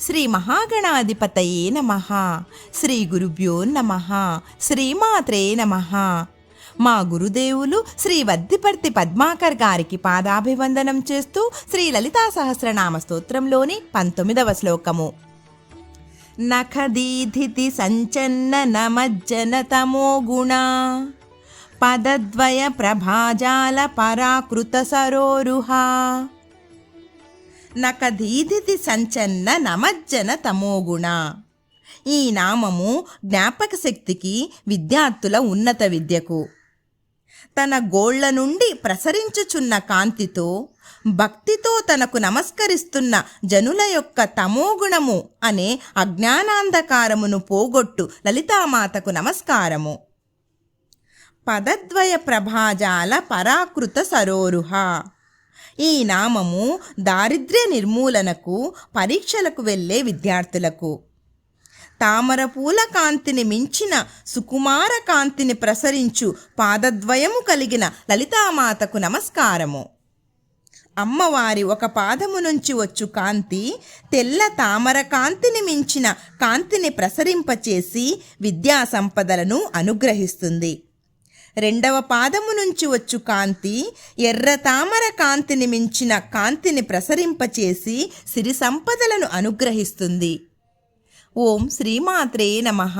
శ్రీ మహాగణాధిపతయే నమః. శ్రీ గురుభ్యో నమః. శ్రీమాత్రే నమః. మా గురుదేవులు శ్రీ వద్దిపర్తి పద్మాకర్ గారికి పాదాభివందనం చేస్తూ శ్రీ లలితా సహస్రనామ స్తోత్రంలోని 19వ శ్లోకము. నఖదీధితి సంచన్న నమజ్జన తమో గుణ పదద్వయ ప్రభాజాల పరాకృత సరోరుహ. నఖదీధితి సంచన్న నమజ్జన తమోగుణ. ఈ నామము జ్ఞాపక శక్తికి, విద్యార్థుల ఉన్నత విద్యకు, తన గోళ్ల నుండి ప్రసరించుచున్న కాంతితో భక్తితో తనకు నమస్కరిస్తున్న జనుల యొక్క తమోగుణము అనే అజ్ఞానాంధకారమును పోగొట్టు లలితామాతకు నమస్కారము. పదద్వయ ప్రభాజాల పరాకృత సరోరుహ. ఈ నామము దారిద్ర్య నిర్మూలనకు, పరీక్షలకు వెళ్ళే విద్యార్థులకు, తామర పూల కాంతిని మించిన సుకుమార కాంతిని ప్రసరించు పాదద్వయము కలిగిన లలితామాతకు నమస్కారము. అమ్మవారి ఒక పాదము నుంచి వచ్చు కాంతి తెల్ల తామర కాంతిని మించిన కాంతిని ప్రసరింపచేసి విద్యా సంపదలను అనుగ్రహిస్తుంది. రెండవ పాదము నుంచి వచ్చు కాంతి ఎర్ర తామర కాంతిని మించిన కాంతిని ప్రసరింపచేసి సిరి సంపదలను అనుగ్రహిస్తుంది. ఓం శ్రీమాత్రే నమః.